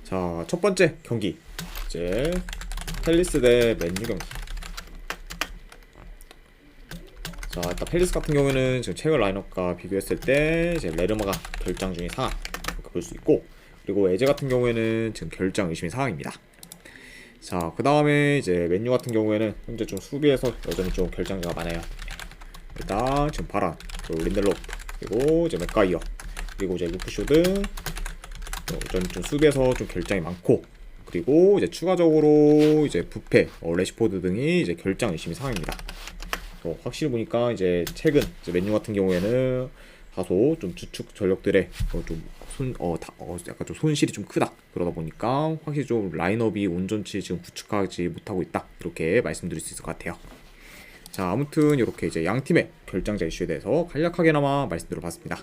자, 첫 번째 경기 이제 팰리스 대 맨유 경기. 자, 일단 팰리스 같은 경우에는 지금 최근 라인업과 비교했을 때 이제 레르마가 결장 중인 상황 이렇게 볼 수 있고, 그리고 에제 같은 경우에는 지금 결장 의심인 상황입니다. 자, 그 다음에 이제 맨유 같은 경우에는 현재 좀 수비에서 여전히 좀 결장자가 많아요. 일단 지금 바란, 그리고 린델로프, 그리고 이제 맥가이어, 그리고 이제 루크쇼드, 여전히 좀 수비에서 좀 결장이 많고, 그리고 이제 추가적으로 이제 부페, 레시포드 등이 이제 결장 의심인 상황입니다. 확실히 보니까 이제 최근 이제 맨유 같은 경우에는 다소 좀 주축 전력들의 약간 좀 손실이 좀 크다. 그러다 보니까 확실히 좀 라인업이 온전치 지금 구축하지 못하고 있다. 이렇게 말씀드릴 수 있을 것 같아요. 자, 아무튼 이렇게 이제 양 팀의 결장자 이슈에 대해서 간략하게나마 말씀드려봤습니다.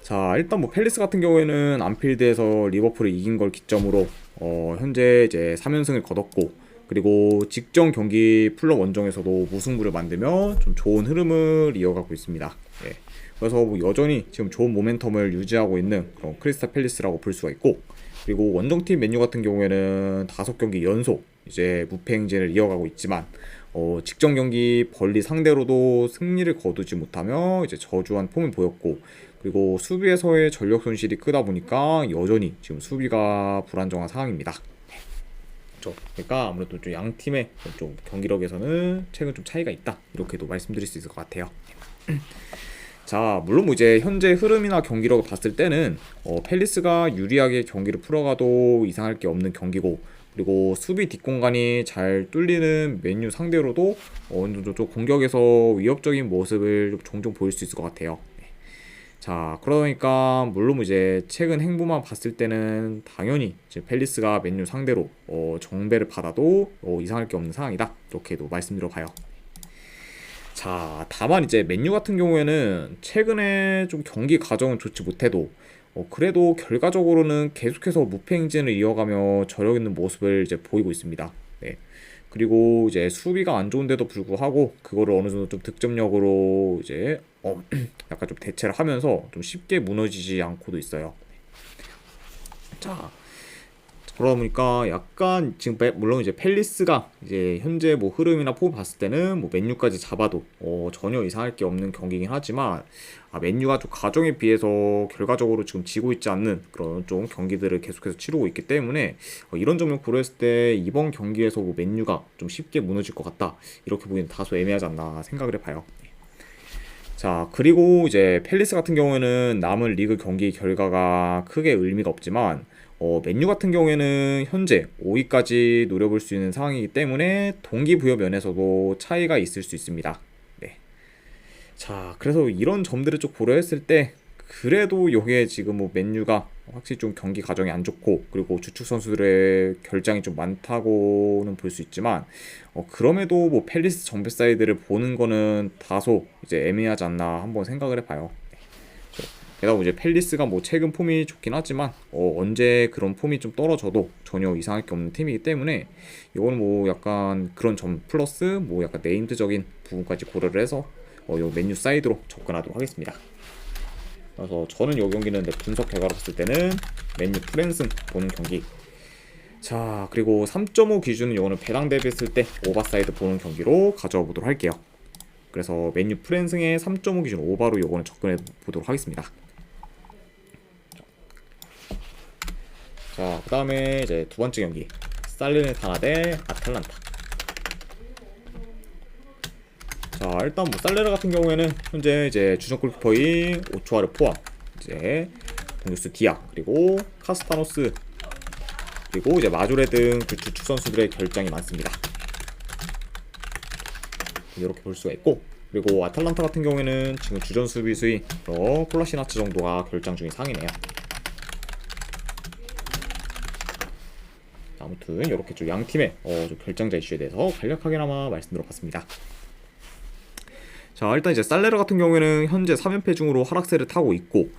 자, 일단 뭐 팰리스 같은 경우에는 안필드에서 리버풀을 이긴 걸 기점으로 현재 이제 3연승을 거뒀고, 그리고 직전 경기 풀업 원정에서도 무승부를 만들며 좀 좋은 흐름을 이어가고 있습니다. 예. 그래서 뭐 여전히 지금 좋은 모멘텀을 유지하고 있는 그런 크리스탈 팰리스라고 볼 수가 있고, 그리고 원정팀 맨유 같은 경우에는 5경기 연속 이제 무패 행진을 이어가고 있지만 직전 경기 벌리 상대로도 승리를 거두지 못하며 이제 저조한 폼을 보였고, 그리고 수비에서의 전력 손실이 크다 보니까 여전히 지금 수비가 불안정한 상황입니다. 그러니까 아무래도 좀 양 팀의 좀 경기력에서는 최근 좀 차이가 있다, 이렇게도 말씀드릴 수 있을 것 같아요. 자, 물론 뭐 이제 현재 흐름이나 경기력을 봤을 때는 팰리스가 유리하게 경기를 풀어가도 이상할 게 없는 경기고, 그리고 수비 뒷공간이 잘 뚫리는 맨유 상대로도 어느 정도 좀 공격에서 위협적인 모습을 종종 보일 수 있을 것 같아요. 자, 그러다 보니까 물론 이제 최근 행보만 봤을 때는 당연히 이제 팰리스가 맨유 상대로 정배를 받아도 이상할 게 없는 상황이다, 이렇게도 말씀드려 봐요. 자, 다만 이제 맨유 같은 경우에는 최근에 좀 경기 과정은 좋지 못해도 그래도 결과적으로는 계속해서 무패 행진을 이어가며 저력 있는 모습을 이제 보이고 있습니다. 네. 그리고 이제 수비가 안 좋은데도 불구하고 그거를 어느 정도 좀 득점력으로 이제 약간 좀 대체를 하면서 좀 쉽게 무너지지 않고도 있어요. 자, 그러다 보니까 약간 지금 물론 이제 팰리스가 이제 현재 뭐 흐름이나 폼 봤을 때는 뭐 맨유까지 잡아도 전혀 이상할 게 없는 경기긴 하지만, 맨유가 좀 가정에 비해서 결과적으로 지금 지고 있지 않는 그런 좀 경기들을 계속해서 치르고 있기 때문에 이런 점을 고려했을 때 이번 경기에서 뭐 맨유가 좀 쉽게 무너질 것 같다, 이렇게 보기는 다소 애매하지 않나 생각을 해봐요. 자, 그리고 이제 팰리스 같은 경우에는 남은 리그 경기 결과가 크게 의미가 없지만 맨유 같은 경우에는 현재 5위까지 노려볼 수 있는 상황이기 때문에 동기부여 면에서도 차이가 있을 수 있습니다. 네. 자, 그래서 이런 점들을 좀 고려했을 때 그래도 여기에 지금 뭐 맨유가 확실히 좀 경기 과정이 안 좋고, 그리고 주축 선수들의 결장이 좀 많다고는 볼 수 있지만 그럼에도 뭐 팰리스 정배 사이드를 보는 거는 다소 이제 애매하지 않나 한번 생각을 해봐요. 게다가 이제 팰리스가 뭐 최근 폼이 좋긴 하지만 언제 그런 폼이 좀 떨어져도 전혀 이상할 게 없는 팀이기 때문에 이거는 뭐 약간 그런 점 플러스 뭐 약간 네임드적인 부분까지 고려를 해서 요 맨유 사이드로 접근하도록 하겠습니다. 그래서 저는 이 경기는 분석 결과로 봤을 때는 맨유 프랜승 보는 경기. 자, 그리고 3.5 기준은 이거는 배당 대비했을 때 오버사이드 보는 경기로 가져와 보도록 할게요. 그래서 맨유 프랜승의 3.5 기준 오버로 이거는 접근해 보도록 하겠습니다. 자, 그 다음에 이제 두 번째 경기 살레르타나 대 아탈란타. 자, 일단 뭐 살레르 같은 경우에는 현재 이제 주전 골키퍼인 오초아를 포함 이제 공격수 디아, 그리고 카스타노스, 그리고 이제 마조레 등 그 주축 선수들의 결장이 많습니다. 이렇게 볼 수가 있고, 그리고 아탈란타 같은 경우에는 지금 주전 수비수인 콜라시나츠 정도가 결장 중인 상이네요. 아무튼 이렇게 좀 양 팀의 좀 결장자 이슈에 대해서 간략하게나마 말씀드려봤습니다. 자, 일단 이제 살레르 같은 경우에는 현재 3연패 중으로 하락세를 타고 있고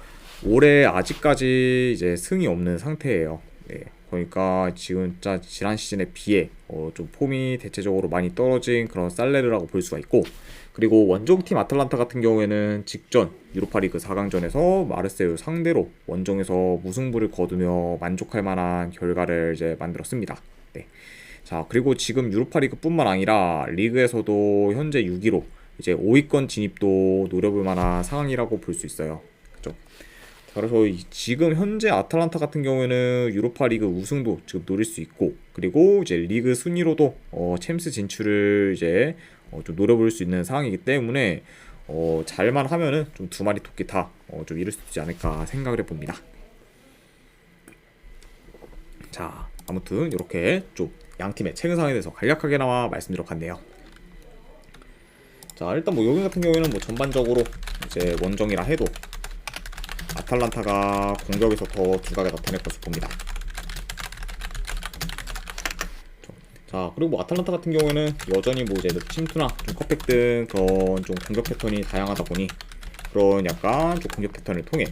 올해 아직까지 이제 승이 없는 상태예요. 네, 그러니까 지금 지난 시즌에 비해 좀 폼이 대체적으로 많이 떨어진 그런 살레르라고 볼 수가 있고, 그리고 원정팀 아탈란타 같은 경우에는 직전 유로파리그 4강전에서 마르세유 상대로 원정에서 무승부를 거두며 만족할 만한 결과를 이제 만들었습니다. 네. 자, 그리고 지금 유로파리그뿐만 아니라 리그에서도 현재 6위로 이제 5위권 진입도 노려볼 만한 상황이라고 볼 수 있어요. 그죠? 그래서 지금 현재 아탈란타 같은 경우에는 유로파리그 우승도 지금 노릴 수 있고, 그리고 이제 리그 순위로도 챔스 진출을 이제 좀 노려볼 수 있는 상황이기 때문에 잘만 하면은 좀 두 마리 토끼 다 좀 이룰 수 있지 않을까 생각을 해봅니다. 자, 아무튼 이렇게 좀 양 팀의 최근 상황에 대해서 간략하게나마 말씀드려봤네요. 자, 일단 뭐 여기 같은 경우에는 뭐 전반적으로 이제 원정이라 해도 아탈란타가 공격에서 더 두각을 나타낼 것을 봅니다. 자, 그리고 뭐 아탈란타 같은 경우에는 여전히 뭐 이제 침투나 좀 컵백 등 그런 좀 공격 패턴이 다양하다 보니 그런 약간 좀 공격 패턴을 통해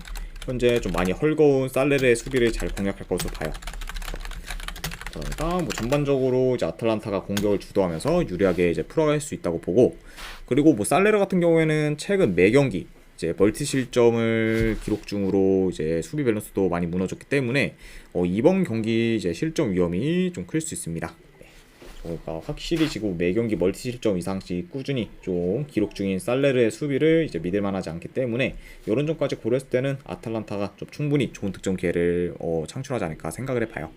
현재 좀 많이 헐거운 살레르의 수비를 잘 공략할 것으로 봐요. 그러니까 뭐 전반적으로 이제 아탈란타가 공격을 주도하면서 유리하게 이제 풀어갈 수 있다고 보고, 그리고 뭐 살레르 같은 경우에는 최근 매 경기 이제 멀티 실점을 기록 중으로 이제 수비 밸런스도 많이 무너졌기 때문에 이번 경기 이제 실점 위험이 좀 클 수 있습니다. 그러니까 확실히 지금 매 경기 멀티 실점 이상씩 꾸준히 좀 기록 중인 살레르의 수비를 이제 믿을 만하지 않기 때문에 이런 점까지 고려했을 때는 아탈란타가 좀 충분히 좋은 득점 기회를 창출하지 않을까 생각을 해봐요.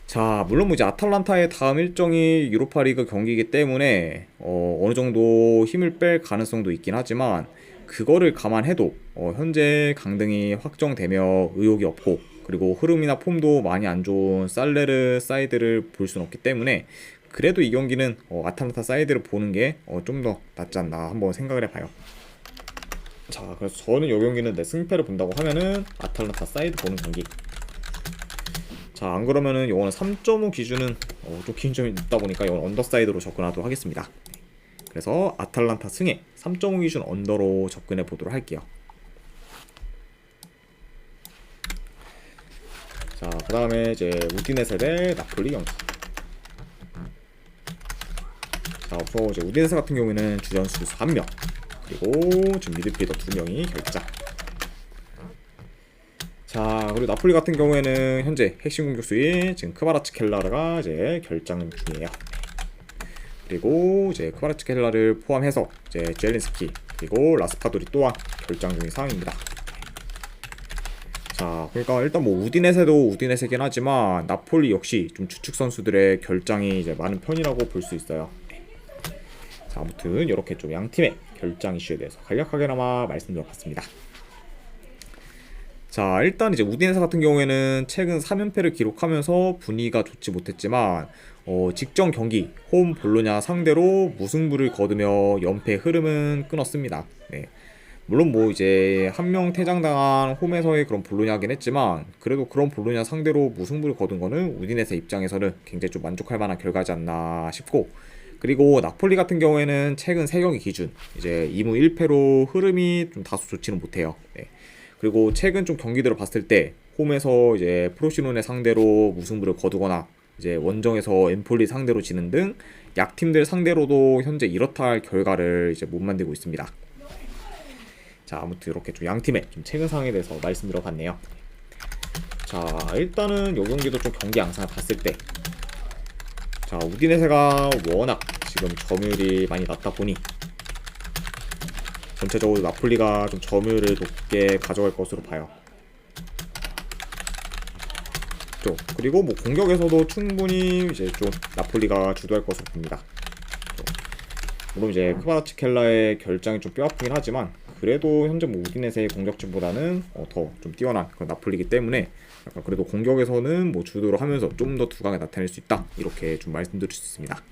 자, 물론 뭐 이제 아탈란타의 다음 일정이 유로파리그 경기이기 때문에 어느 정도 힘을 뺄 가능성도 있긴 하지만, 그거를 감안해도 현재 강등이 확정되며 의욕이 없고, 그리고 흐름이나 폼도 많이 안 좋은 살레르 사이드를 볼 수는 없기 때문에 그래도 이 경기는 아탈란타 사이드를 보는 게 좀 더 낫지 않나 한번 생각을 해봐요. 자, 그래서 저는 이 경기는 내 승패를 본다고 하면은 아탈란타 사이드 보는 경기. 자, 안 그러면은 이거는 3.5 기준은 좀 기준점이 있다 보니까 이건 언더사이드로 접근하도록 하겠습니다. 그래서 아탈란타 승에 3.5 기준 언더로 접근해 보도록 할게요. 자, 그 다음에 이제 우디네세 대 나폴리 경기. 자, 우선 이제 우디네세 같은 경우에는 주전수 1명, 그리고 지금 미드필더 2명이 결장. 자, 그리고 나폴리 같은 경우에는 현재 핵심 공격수인 지금 크바라츠켈라르가 이제 결장 중이에요. 그리고 이제 크바라츠켈라를 포함해서 이제 젤린스키 그리고 라스파도리 또한 결장 중인 상황입니다. 자, 그러니까 일단 뭐 우디네세도 우디네세긴 하지만 나폴리 역시 좀 주축 선수들의 결장이 이제 많은 편이라고 볼 수 있어요. 자, 아무튼 이렇게 좀 양 팀의 결장 이슈에 대해서 간략하게나마 말씀드려봤습니다. 자, 일단 이제 우디네세 같은 경우에는 최근 3연패를 기록하면서 분위기가 좋지 못했지만 직전 경기 홈 볼로냐 상대로 무승부를 거두며 연패 흐름은 끊었습니다. 네. 물론 뭐 이제 한 명 퇴장당한 홈에서의 그런 볼로냐긴 했지만 그래도 그런 볼로냐 상대로 무승부를 거둔 거는 우디네세 입장에서는 굉장히 좀 만족할 만한 결과지 않나 싶고, 그리고 나폴리 같은 경우에는 최근 3경기 기준 이제 2무 1패로 흐름이 좀 다소 좋지는 못해요. 네. 그리고 최근 좀 경기들을 봤을 때 홈에서 이제 프로시노네 상대로 무승부를 거두거나 이제 원정에서 엠폴리 상대로 지는 등 약팀들 상대로도 현재 이렇다 할 결과를 이제 못 만들고 있습니다. 자, 아무튼 이렇게 좀 양팀의 좀 최근 상황에 대해서 말씀드려봤네요. 자, 일단은 요 경기도 좀 경기 양상을 봤을 때, 자, 우디네세가 워낙 지금 점유율이 많이 낮다 보니 전체적으로 나폴리가 좀 점유율을 높게 가져갈 것으로 봐요. 그리고 뭐 공격에서도 충분히 이제 좀 나폴리가 주도할 것으로 봅니다. 물론 이제 크바라츠켈라의 결장이 좀 뼈아프긴 하지만 그래도 현재 뭐 우디네세의 공격진보다는 더 좀 뛰어난 그런 나폴리이기 때문에 약간 그래도 공격에서는 뭐 주도를 하면서 좀 더 두각을 나타낼 수 있다, 이렇게 좀 말씀드릴 수 있습니다.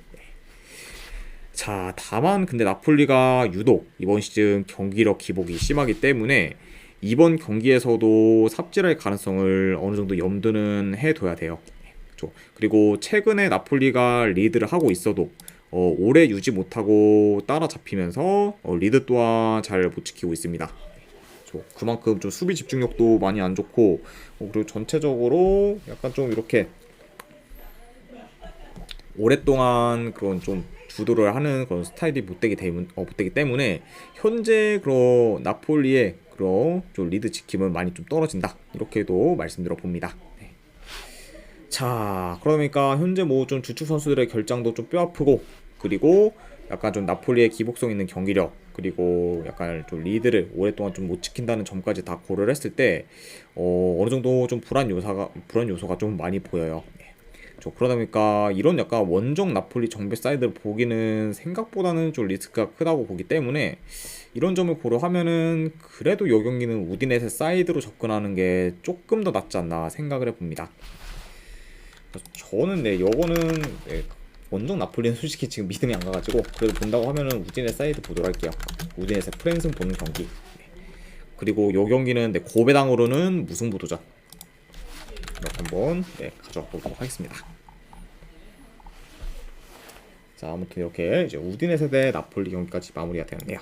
자, 다만 근데 나폴리가 유독 이번 시즌 경기력 기복이 심하기 때문에 이번 경기에서도 삽질할 가능성을 어느 정도 염두는 해둬야 돼요. 그리고 최근에 나폴리가 리드를 하고 있어도 오래 유지 못하고 따라잡히면서 리드 또한 잘 못 지키고 있습니다. 그만큼 좀 수비 집중력도 많이 안 좋고, 그리고 전체적으로 약간 좀 이렇게 오랫동안 그런 좀 주도를 하는 그런 스타일이 못 되기 때문에 현재 그런 나폴리의 그런 좀 리드 지킴은 많이 좀 떨어진다. 이렇게도 말씀드려 봅니다. 네. 자, 그러니까 현재 뭐 좀 주축 선수들의 결장도 좀 뼈아프고, 그리고 약간 좀 나폴리의 기복성 있는 경기력, 그리고 약간 좀 리드를 오랫동안 좀 못 지킨다는 점까지 다 고려를 했을 때 어느 정도 좀 불안 요소가 좀 많이 보여요. 네. 그러다 보니까 이런 약간 원정 나폴리 정배 사이드를 보기는 생각보다는 좀 리스크가 크다고 보기 때문에, 이런 점을 고려하면은 그래도 이 경기는 우디네세 사이드로 접근하는 게 조금 더 낫지 않나 생각을 해봅니다. 저는 요거는 원정 나폴리는 솔직히 지금 믿음이 안 가가지고 그래도 본다고 하면은 우디네 사이드 보도록 할게요. 우디네세 프랜승 보는 경기. 그리고 요 경기는 고배당으로는 무승부 도전 이렇게 한번 가져와 보도록 하겠습니다. 자, 아무튼 이렇게 이제 우디네세 대 나폴리 경기까지 마무리가 되는데요.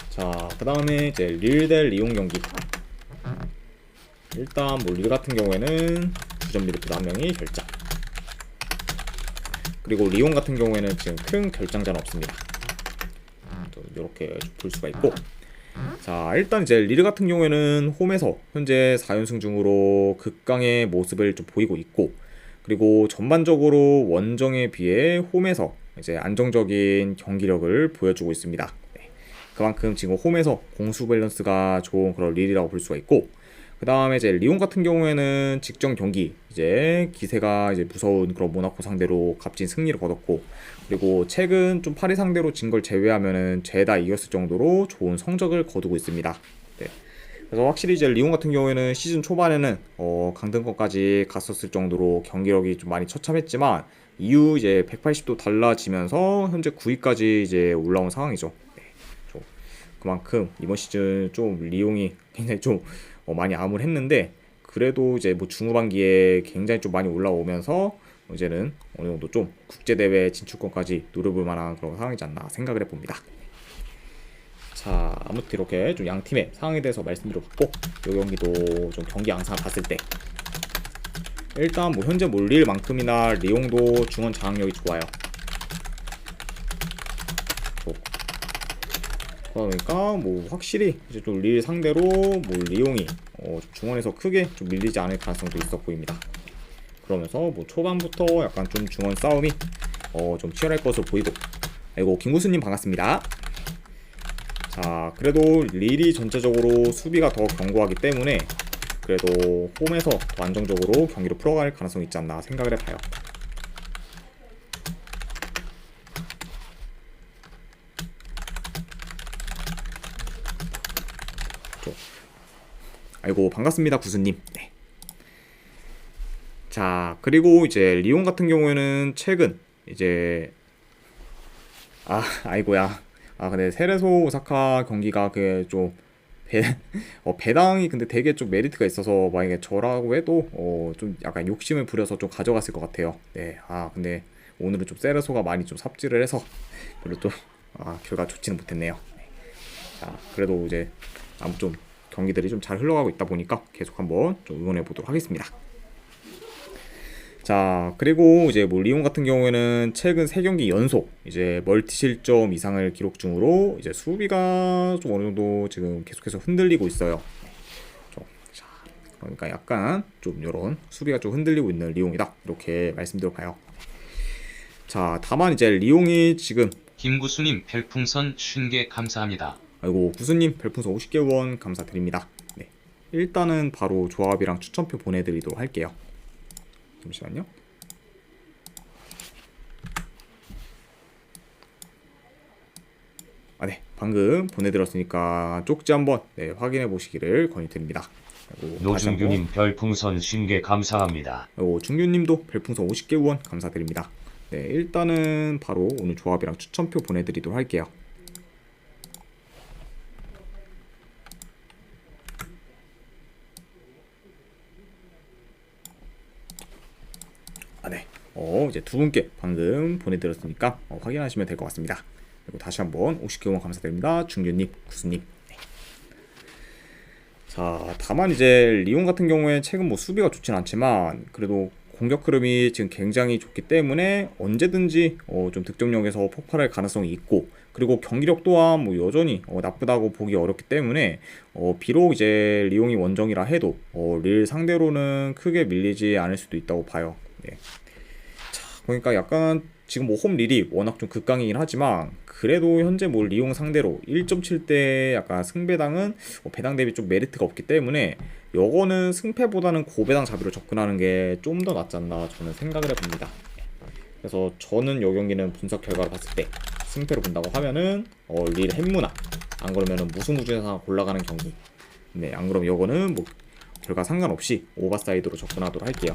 자, 그 다음에 이제 릴 대 리옹 경기. 일단 뭐 릴 같은 경우에는 주전 미드필더 한 명이 결장. 그리고 리옹 같은 경우에는 지금 큰 결장자는 없습니다. 또 이렇게 볼 수가 있고. 자, 일단 이제 릴 같은 경우에는 홈에서 현재 4연승 중으로 극강의 모습을 좀 보이고 있고, 그리고 전반적으로 원정에 비해 홈에서 이제 안정적인 경기력을 보여주고 있습니다. 네. 그만큼 지금 홈에서 공수 밸런스가 좋은 그런 릴이라고 볼 수가 있고, 그 다음에 이제 리옹 같은 경우에는 직전 경기 이제 기세가 이제 무서운 그런 모나코 상대로 값진 승리를 거뒀고, 그리고 최근 좀 파리 상대로 진 걸 제외하면은 죄다 이겼을 정도로 좋은 성적을 거두고 있습니다. 네. 그래서 확실히 이제 리옹 같은 경우에는 시즌 초반에는 강등권까지 갔었을 정도로 경기력이 좀 많이 처참했지만, 이후 이제 180도 달라지면서 현재 9위까지 이제 올라온 상황이죠. 네. 그만큼 이번 시즌 좀 리옹이 굉장히 좀 많이 암울했는데, 그래도 이제 뭐 중후반기에 굉장히 좀 많이 올라오면서 이제는 어느 정도 좀 국제대회 진출권까지 노려볼 만한 그런 상황이지 않나 생각을 해봅니다. 자, 아무튼 이렇게 좀 양 팀의 상황에 대해서 말씀드려봤고, 이 경기도 좀 경기 양상 봤을 때 일단 뭐 현재 뭐 릴만큼이나 리옹도 중원 장악력이 좋아요. 그러니까 뭐 확실히 이제 좀 릴 상대로 뭐 리옹이 중원에서 크게 좀 밀리지 않을 가능성도 있어 보입니다. 그러면서 뭐 초반부터 약간 좀 중원 싸움이 좀 치열할 것으로 보이고. 아이고, 김구수님 반갑습니다. 자, 그래도 릴이 전체적으로 수비가 더 견고하기 때문에 그래도 홈에서 더 안정적으로 경기를 풀어갈 가능성이 있지 않나 생각을 해봐요. 아이고, 반갑습니다 구수님. 네. 자, 그리고 이제 리옹 같은 경우에는 최근 이제 아이고야. 근데 세레소 오사카 경기가 좀 배당이 근데 되게 좀 메리트가 있어서 만약에 저라고 해도 좀 약간 욕심을 부려서 좀 가져갔을 것 같아요. 네. 근데 오늘은 좀 세레소가 많이 좀 삽질을 해서 별로 좀 결과 좋지는 못했네요. 네. 자, 그래도 이제 아무 좀 경기들이 좀 잘 흘러가고 있다 보니까 계속 한번 좀 응원해 보도록 하겠습니다. 자, 그리고 이제 뭐 리옹 같은 경우에는 최근 3경기 연속 이제 멀티 실점 이상을 기록 중으로 이제 수비가 좀 어느 정도 지금 계속해서 흔들리고 있어요. 자, 그러니까 약간 좀 이런 수비가 좀 흔들리고 있는 리옹이다, 이렇게 말씀드려봐요. 자, 다만 이제 리옹이 지금 김구수님 별풍선 50개 감사합니다. 아이고, 구수님 별풍선 50개 후원 감사드립니다. 네. 일단은 바로 조합이랑 추천표 보내드리도록 할게요. 잠시만요. 네. 방금 보내드렸으니까 쪽지 한번 확인해 보시기를 권유드립니다. 노준규님 별풍선 50개 감사합니다. 준규님도 별풍선 50개 후원 감사드립니다. 네. 일단은 바로 오늘 조합이랑 추천표 보내드리도록 할게요. 네. 이제 두 분께 방금 보내드렸으니까 확인하시면 될 것 같습니다. 그리고 다시 한번 50개 후원 감사드립니다. 준규님, 구수님. 네. 자, 다만 이제 리옹 같은 경우에 최근 뭐 수비가 좋진 않지만 그래도 공격 흐름이 지금 굉장히 좋기 때문에 언제든지 좀 득점력에서 폭발할 가능성이 있고, 그리고 경기력 또한 뭐 여전히 나쁘다고 보기 어렵기 때문에 비록 이제 리옹이 원정이라 해도 릴 상대로는 크게 밀리지 않을 수도 있다고 봐요. 네. 그러니까 약간 지금 뭐 홈 릴이 워낙 좀 극강이긴 하지만 그래도 현재 뭐 리옹 상대로 1.7대 약간 승배당은 배당 대비 좀 메리트가 없기 때문에 요거는 승패보다는 고배당 잡이로 접근하는 게 좀 더 낫지 않나 저는 생각을 해봅니다. 그래서 저는 요 경기는 분석 결과를 봤을 때 승패로 본다고 하면은 릴 햄무나, 안 그러면은 무승부준에서 올라가는 경기, 네, 안 그러면 요거는 뭐 결과 상관없이 오버사이드로 접근하도록 할게요.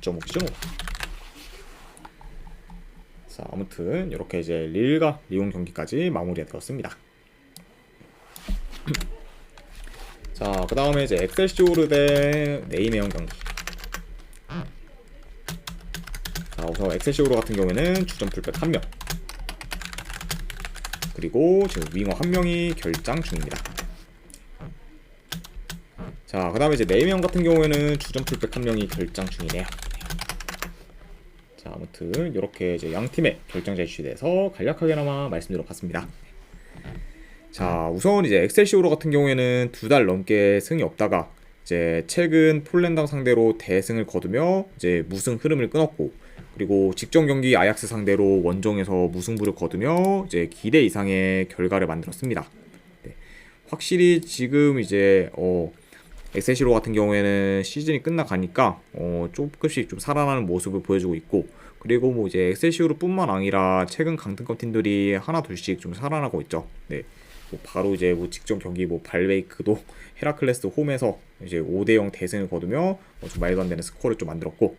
2.5 기준. 자, 아무튼 이렇게 이제 릴과 리옹 경기까지 마무리가 되었습니다. 자, 그 다음에 이제 엑셀시오르 대 네이메온 경기. 자, 우선 엑셀시오르 같은 경우에는 주전 풀백 1명, 그리고 지금 윙어 1명이 결장 중입니다. 자, 그 다음에 이제 네이메온 같은 경우에는 주전 풀백 1명이 결장 중이네요. 자, 아무튼 이렇게 이제 양 팀의 결정자 이슈에 대해서 간략하게나마 말씀드려봤습니다. 자, 우선 이제 엑셀시오르 같은 경우에는 2달 넘게 승이 없다가 이제 최근 폴란드 상대로 대승을 거두며 이제 무승 흐름을 끊었고, 그리고 직전 경기 아약스 상대로 원정에서 무승부를 거두며 이제 기대 이상의 결과를 만들었습니다. 네. 확실히 지금 이제 엑셀시오르 같은 경우에는 시즌이 끝나가니까 조금씩 좀 살아나는 모습을 보여주고 있고, 그리고 뭐 이제 엑셀시오르뿐만 아니라 최근 강등권 팀들이 하나 둘씩 좀 살아나고 있죠. 네. 뭐 바로 이제 뭐 직전 경기 뭐 발베이크도 헤라클레스 홈에서 이제 5대0 대승을 거두며 좀 말도 안 되는 스코어를 좀 만들었고,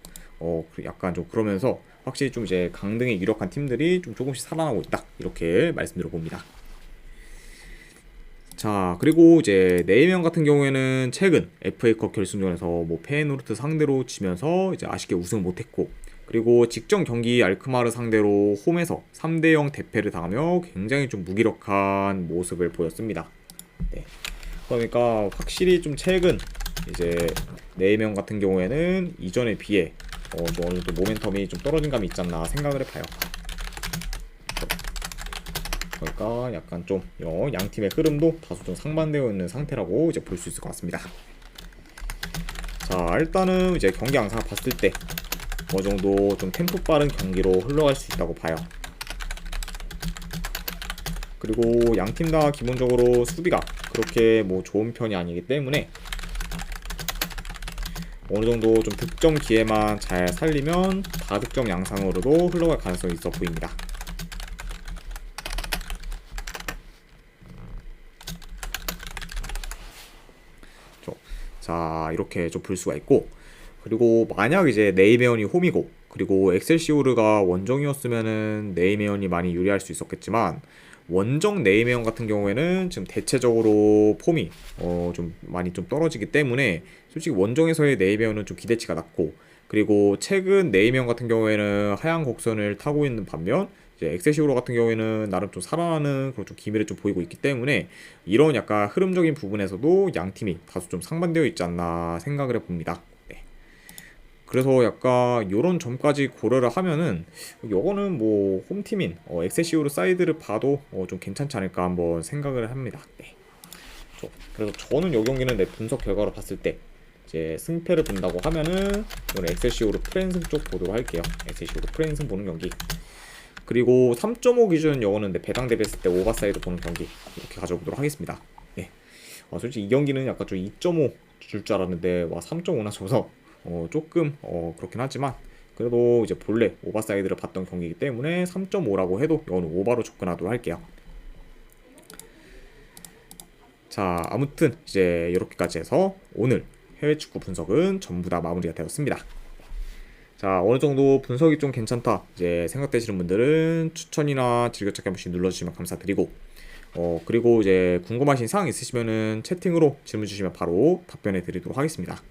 약간 좀 그러면서 확실히 좀 이제 강등에 유력한 팀들이 좀 조금씩 살아나고 있다, 이렇게 말씀드려 봅니다. 자, 그리고 이제 네이명 같은 경우에는 최근 FA컵 결승전에서 뭐 페예노르트 상대로 지면서 이제 아쉽게 우승을 못했고, 그리고 직전 경기 알크마르 상대로 홈에서 3대0 대패를 당하며 굉장히 좀 무기력한 모습을 보였습니다. 네. 그러니까 확실히 좀 최근 이제 네이명 같은 경우에는 이전에 비해 좀 어느 정도 모멘텀이 좀 떨어진 감이 있지 않나 생각을 해봐요. 그러니까 약간 좀 양 팀의 흐름도 다소 좀 상반되어 있는 상태라고 이제 볼 수 있을 것 같습니다. 자, 일단은 이제 경기 양상을 봤을 때 어느 정도 좀 템포 빠른 경기로 흘러갈 수 있다고 봐요. 그리고 양 팀 다 기본적으로 수비가 그렇게 뭐 좋은 편이 아니기 때문에 어느 정도 좀 득점 기회만 잘 살리면 다득점 양상으로도 흘러갈 가능성이 있어 보입니다. 자, 이렇게 좀 볼 수가 있고, 그리고 만약 이제 네이메온이 홈이고 그리고 엑셀시오르가 원정이었으면은 네이메온이 많이 유리할 수 있었겠지만, 원정 네이메온 같은 경우에는 지금 대체적으로 폼이 좀 많이 좀 떨어지기 때문에 솔직히 원정에서의 네이메온은 좀 기대치가 낮고, 그리고 최근 네이메온 같은 경우에는 하향 곡선을 타고 있는 반면 이제 엑셀시오르 같은 경우에는 나름 좀 살아나는 그런 좀 기미를 좀 보이고 있기 때문에 이런 약간 흐름적인 부분에서도 양 팀이 다소 좀 상반되어 있지 않나 생각을 해봅니다. 네. 그래서 약간 이런 점까지 고려를 하면은 요거는 뭐 홈팀인 엑셀시오르 사이드를 봐도 좀 괜찮지 않을까 한번 생각을 합니다. 네. 그래서 저는 요 경기는 내 분석 결과로 봤을 때 이제 승패를 본다고 하면은 이건 엑셀시오르 프랜승 쪽 보도록 할게요. 엑셀시오르 프랜승 보는 경기. 그리고 3.5 기준 요거는 배당 대비했을 때 오버사이드 보는 경기 이렇게 가져보도록 하겠습니다. 네. 솔직히 이 경기는 약간 좀 2.5 줄 줄 알았는데 3.5나 줘서 조금 그렇긴 하지만 그래도 이제 본래 오버사이드를 봤던 경기이기 때문에 3.5라고 해도 이거는 오버로 접근하도록 할게요. 자, 아무튼 이제 이렇게까지 해서 오늘 해외 축구 분석은 전부 다 마무리가 되었습니다. 자, 어느 정도 분석이 좀 괜찮다 이제 생각되시는 분들은 추천이나 즐겨찾기 한 번씩 눌러주시면 감사드리고, 그리고 이제 궁금하신 사항 있으시면은 채팅으로 질문 주시면 바로 답변해 드리도록 하겠습니다.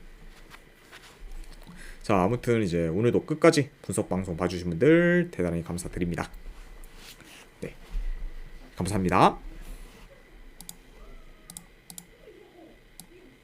자, 아무튼 이제 오늘도 끝까지 분석 방송 봐주신 분들 대단히 감사드립니다. 네, 감사합니다.